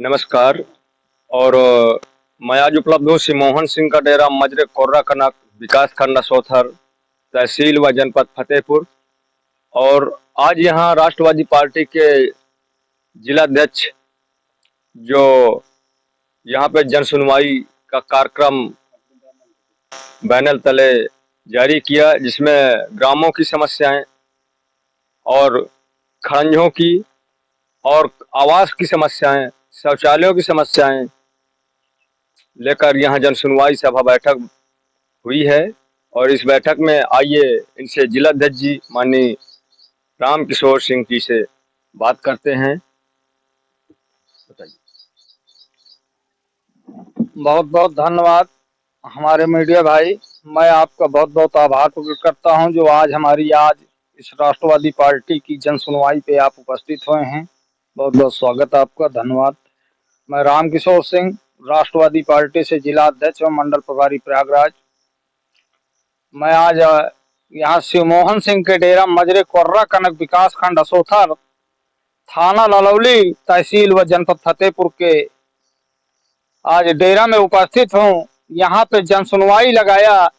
नमस्कार। और मैं आज उपलब्ध हूँ सिमोहन सिंह का डेरा मजरे कोर्रा कनक विकास खंड असोथर तहसील व जनपद फतेहपुर। और आज यहाँ राष्ट्रवादी पार्टी के जिलाध्यक्ष जो यहाँ पे जन सुनवाई का कार्यक्रम बैनर तले जारी किया, जिसमें ग्रामों की समस्याएं और खड़ंजों की और आवास की समस्याएं, शौचालयों की समस्याएं लेकर यहाँ जन सुनवाई सभा बैठक हुई है। और इस बैठक में आइए इनसे जिलाध्यक्ष जी माननीय राम किशोर सिंह जी से बात करते हैं। बताइए। बहुत बहुत धन्यवाद हमारे मीडिया भाई। मैं आपका बहुत बहुत आभार प्रकट करता हूं जो आज इस राष्ट्रवादी पार्टी की जन सुनवाई पे आप उपस्थित हुए हैं। बहुत बहुत स्वागत आपका, धन्यवाद। मैं राम किशोर सिंह, राष्ट्रवादी पार्टी से जिला अध्यक्ष और मंडल प्रभारी प्रयागराज। मैं आज यहाँ शिवमोहन सिंह के डेरा मजरे कोर्रा कनक विकास खंड असोथर, थाना ललौली, तहसील व जनपद फतेहपुर के आज डेरा में उपस्थित हूँ। यहाँ पे जन सुनवाई लगाया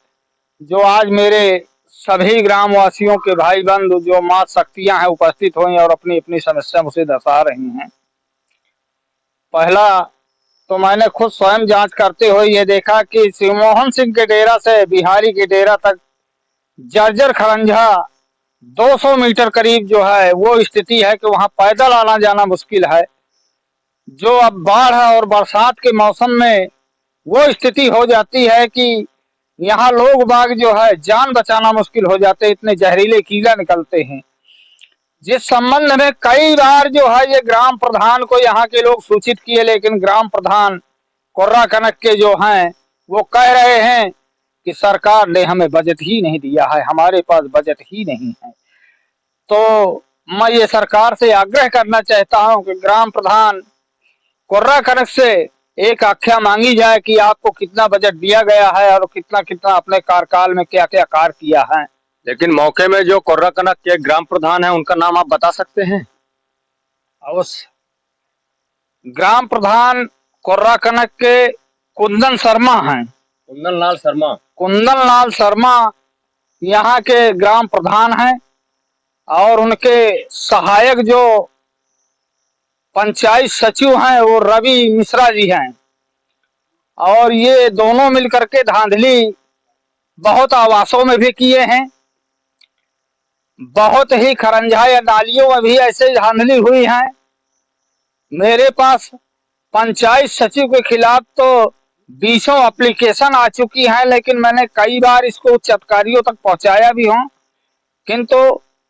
जो आज मेरे सभी ग्रामवासियों के भाई बंधु जो माँ शक्तियां हैं उपस्थित हुई और अपनी अपनी समस्या मुझे दर्शा रही हैं। पहला तो मैंने खुद स्वयं जांच करते हुए ये देखा कि शिवमोहन सिंह के डेरा से बिहारी के डेरा तक जर्जर खड़ंजा 200 मीटर करीब जो है वो स्थिति है कि वहां पैदल आना जाना मुश्किल है। जो अब बाढ़ और बरसात के मौसम में वो स्थिति हो जाती है कि यहाँ लोग बाग जो है जान बचाना मुश्किल हो जाते, इतने जहरीले कीड़ा निकलते हैं। जिस संबंध में कई बार जो है ये ग्राम प्रधान को यहाँ के लोग सूचित किए, लेकिन ग्राम प्रधान कोर्रा कनक के जो हैं वो कह रहे हैं कि सरकार ने हमें बजट ही नहीं दिया है, हमारे पास बजट ही नहीं है। तो मैं ये सरकार से आग्रह करना चाहता हूँ कि ग्राम प्रधान कोर्रा कनक से एक आख्या मांगी जाए कि आपको कितना बजट दिया गया है और कितना कितना अपने कार्यकाल में क्या क्या कार्य किया है। लेकिन मौके में जो कोर्रा कनक के ग्राम प्रधान है उनका नाम आप बता सकते हैं? अवश्य। ग्राम प्रधान कोर्रा कनक के कुंदन शर्मा हैं। कुंदन लाल शर्मा। कुंदन लाल शर्मा यहाँ के ग्राम प्रधान हैं और उनके सहायक जो पंचायत सचिव हैं वो रवि मिश्रा जी हैं। और ये दोनों मिलकर के धांधली बहुत आवासों में भी किए हैं, बहुत ही खरंजा या नालियों में भी ऐसे धांधली हुई है। मेरे पास पंचायत सचिव के खिलाफ तो 20 एप्लीकेशन आ चुकी हैं, लेकिन मैंने कई बार इसको उच्च अधिकारियों तक पहुंचाया भी हूं, किंतु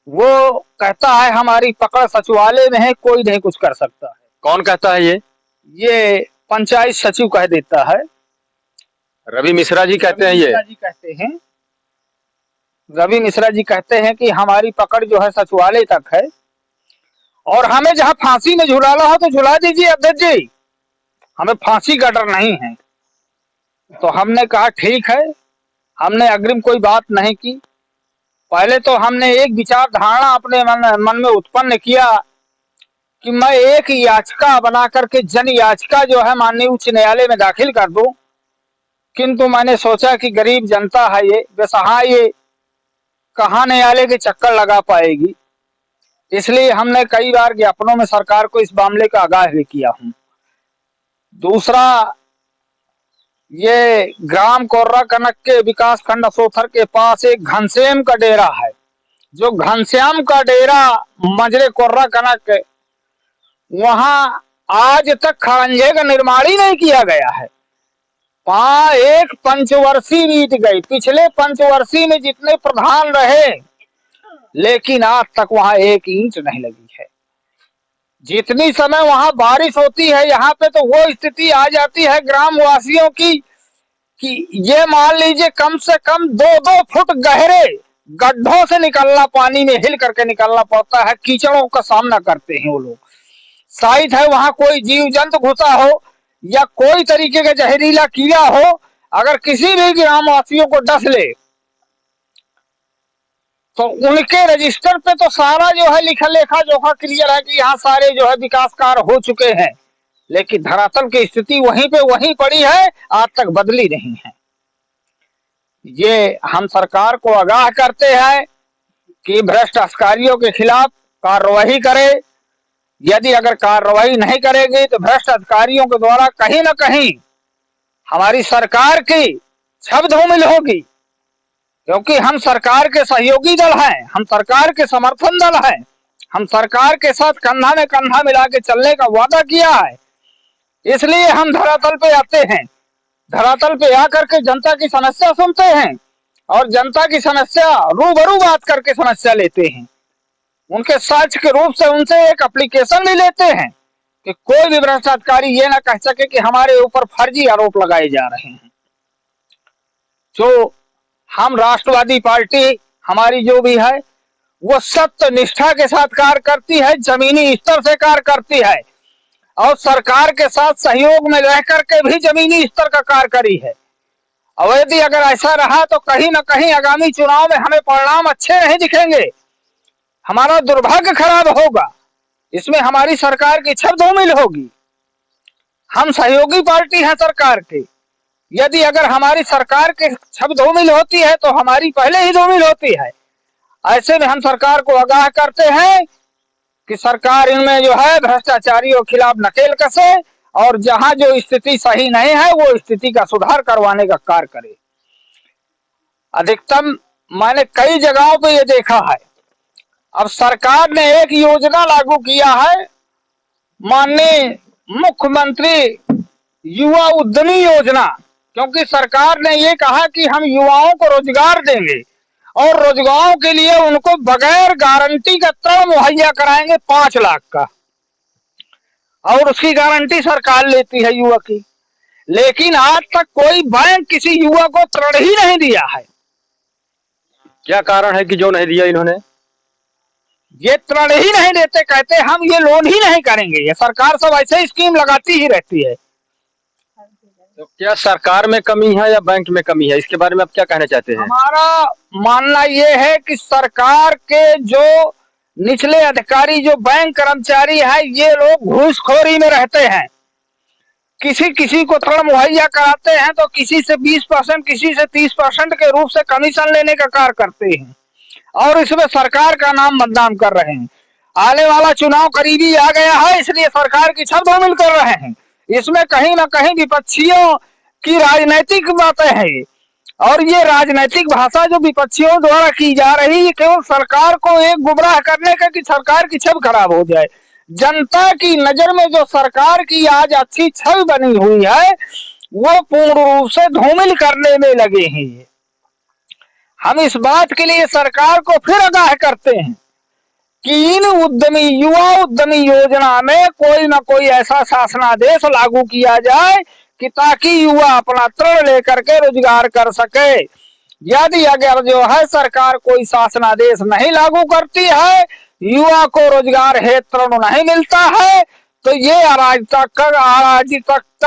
वो कहता है हमारी पकड़ सचिवालय में है, कोई नहीं कुछ कर सकता है। कौन कहता है ये पंचायत सचिव कह देता है। रवि मिश्रा जी कहते हैं। रवि मिश्रा जी कहते हैं कि हमारी पकड़ जो है सचिवालय तक है और हमें जहां फांसी में झुलाना हो तो झुला दीजिए अध्यक्ष जी, हमें फांसी का डर नहीं है। तो हमने कहा ठीक है, हमने अग्रिम कोई बात नहीं की। पहले तो हमने एक विचार धारणा अपने मन में उत्पन्न किया कि मैं एक याचिका बना करके जन याचिका जो है माननीय उच्च न्यायालय में दाखिल कर दूं, किंतु मैंने सोचा कि गरीब जनता है ये बेसहाय, ये कहाँ न्यायालय के चक्कर लगा पाएगी, इसलिए हमने कई बार ज्ञापनों में सरकार को इस मामले का आगाह भी किया हूं। दूसरा, ये ग्राम कोर्रा कनक के विकास खंड असोथर के पास एक घनश्याम का डेरा है। जो घनश्याम का डेरा मजरे कोर्रा कनक, वहां आज तक खड़ंजे का निर्माण ही नहीं किया गया है। एक पंचवर्षीय बीत गई, पिछले पंचवर्षीय में जितने प्रधान रहे, लेकिन आज तक वहां एक इंच नहीं लगी है। जितनी समय वहां बारिश होती है यहाँ पे तो वो स्थिति आ जाती है ग्रामवासियों की कि ये मान लीजिए कम से कम 2-2 फुट गहरे गड्ढों से निकलना, पानी में हिल करके निकलना पड़ता है, कीचड़ों का सामना करते हैं वो लोग। शायद है वहां कोई जीव जंतु घुसा हो या कोई तरीके का जहरीला कीड़ा हो, अगर किसी भी ग्रामवासियों को डस ले तो उनके रजिस्टर पे तो सारा जो है लिखा लेखा जोखा क्लियर है कि यहाँ सारे जो है विकास कार्य हो चुके हैं, लेकिन धरातल की स्थिति वहीं पे वहीं पड़ी है, आज तक बदली नहीं है। ये हम सरकार को आगाह करते हैं कि भ्रष्ट अधिकारियों के खिलाफ कार्रवाई करे। यदि अगर कार्रवाई नहीं करेगी तो भ्रष्ट अधिकारियों के द्वारा कहीं ना कहीं हमारी सरकार की छब धूमिल होगी, क्योंकि हम सरकार के सहयोगी दल हैं, हम सरकार के समर्थन दल हैं, हम सरकार के साथ कंधा में कंधा मिला के चलने का वादा किया है। इसलिए हम धरातल पे आते हैं, धरातल पे आकर के जनता की समस्या सुनते हैं और जनता की समस्या रूबरू बात करके समस्या लेते हैं। उनके साक्ष्य के रूप से उनसे एक एप्लीकेशन भी लेते हैं कि कोई भी भ्रष्ट अधिकारी ये ना कह सके कि हमारे ऊपर फर्जी आरोप लगाए जा रहे हैं। जो हम राष्ट्रवादी पार्टी हमारी जो भी है वो सत्य निष्ठा के साथ कार्य करती है, जमीनी स्तर से कार्य करती है और सरकार के साथ सहयोग में रह करके भी जमीनी स्तर का कार्य करी है। और यदि अगर ऐसा रहा तो कहीं ना कहीं आगामी चुनाव में हमें परिणाम अच्छे नहीं दिखेंगे, हमारा दुर्भाग्य खराब होगा, इसमें हमारी सरकार की छब धूमिल होगी। हम सहयोगी पार्टी हैं सरकार के, यदि अगर हमारी सरकार के छब धूमिल होती है तो हमारी पहले ही धूमिल होती है। ऐसे में हम सरकार को आगाह करते हैं कि सरकार इनमें जो है भ्रष्टाचारियों के खिलाफ नकेल कसे और जहां जो स्थिति सही नहीं है वो स्थिति का सुधार करवाने का कार्य करे। अधिकतम मैंने कई जगहों पे ये देखा है, अब सरकार ने एक योजना लागू किया है, माननीय मुख्यमंत्री युवा उद्यमी योजना, क्योंकि सरकार ने ये कहा कि हम युवाओं को रोजगार देंगे और रोजगारों के लिए उनको बगैर गारंटी का ऋण मुहैया कराएंगे 5 लाख का, और उसकी गारंटी सरकार लेती है युवा की। लेकिन आज तक कोई बैंक किसी युवा को ऋण ही नहीं दिया है। क्या कारण है कि जो नहीं दिया इन्होंने? ये ऋण ही नहीं देते, कहते हम ये लोन ही नहीं करेंगे। ये सरकार सब ऐसे ही स्कीम लगाती ही रहती है। तो क्या सरकार में कमी है या बैंक में कमी है, इसके बारे में आप क्या कहना चाहते हैं? हमारा मानना ये है कि सरकार के जो निचले अधिकारी, जो बैंक कर्मचारी है, ये लोग घूसखोरी में रहते हैं। किसी किसी को ऋण मुहैया कराते हैं तो किसी से 20%, किसी से 30% के रूप से कमीशन लेने का कार्य करते हैं और इसमें सरकार का नाम बदनाम कर रहे हैं। आने वाला चुनाव करीबी आ गया है, इसलिए सरकार की छब धूमिल कर रहे हैं। इसमें कहीं ना कहीं विपक्षियों की राजनीतिक बातें हैं और ये राजनीतिक भाषा जो विपक्षियों द्वारा की जा रही है केवल सरकार को एक गुमराह करने का कि सरकार की छवि खराब हो जाए। जनता की नजर में जो सरकार की आज अच्छी छवि बनी हुई है वो पूर्ण रूप से धूमिल करने में लगे हैं। हम इस बात के लिए सरकार को फिर आगाह करते हैं कि इन उद्यमी, युवा उद्यमी योजना में कोई ना कोई ऐसा शासनादेश लागू किया जाए कि ताकि युवा अपना ऋण लेकर के रोजगार कर सके। यदि अगर जो है सरकार कोई शासनादेश नहीं लागू करती है, युवा को रोजगार हेतु ऋण नहीं मिलता है, तो ये अराजकता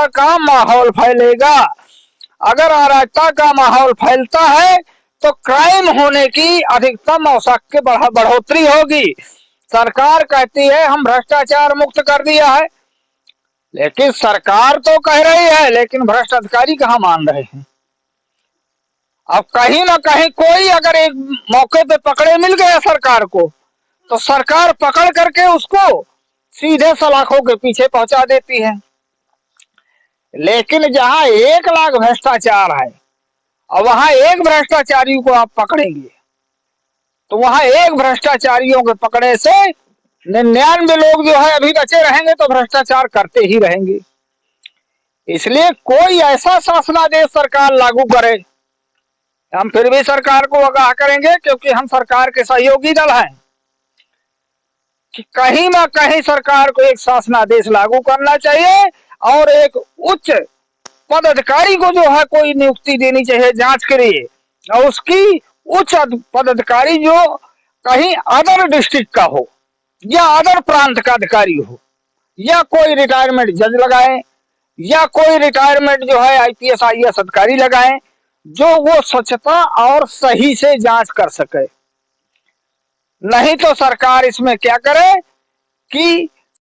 का माहौल फैलेगा। अगर अराजकता का माहौल फैलता है तो क्राइम होने की अधिकतम औसत बढ़ोतरी होगी। सरकार कहती है हम भ्रष्टाचार मुक्त कर दिया है, लेकिन सरकार तो कह रही है, लेकिन भ्रष्ट अधिकारी कहाँ मान रहे हैं। अब कहीं ना कहीं कोई अगर एक मौके पे पकड़े मिल गया सरकार को, तो सरकार पकड़ करके उसको सीधे सलाखों के पीछे पहुंचा देती है। लेकिन जहां 1 लाख भ्रष्टाचार है और वहां एक भ्रष्टाचारी को आप पकड़ेंगे तो वहां एक भ्रष्टाचारियों के पकड़े से 99 लोग जो है अभी बचे रहेंगे तो भ्रष्टाचार करते ही रहेंगे। इसलिए कोई ऐसा शासनादेश सरकार लागू करे, हम फिर भी सरकार को आगाह करेंगे क्योंकि हम सरकार के सहयोगी दल हैं, कि कहीं ना कहीं सरकार को एक शासनादेश लागू करना चाहिए और एक उच्च पदाधिकारी को जो है कोई नियुक्ति देनी चाहिए जांच के लिए, और उसकी उच्च पदाधिकारी जो कहीं अदर डिस्ट्रिक्ट का हो या अदर प्रांत का अधिकारी हो, या कोई रिटायरमेंट जज लगाए या कोई रिटायरमेंट जो है IPS IAS अधिकारी लगाए, जो वो स्वच्छता और सही से जांच कर सके। नहीं तो सरकार इसमें क्या करे कि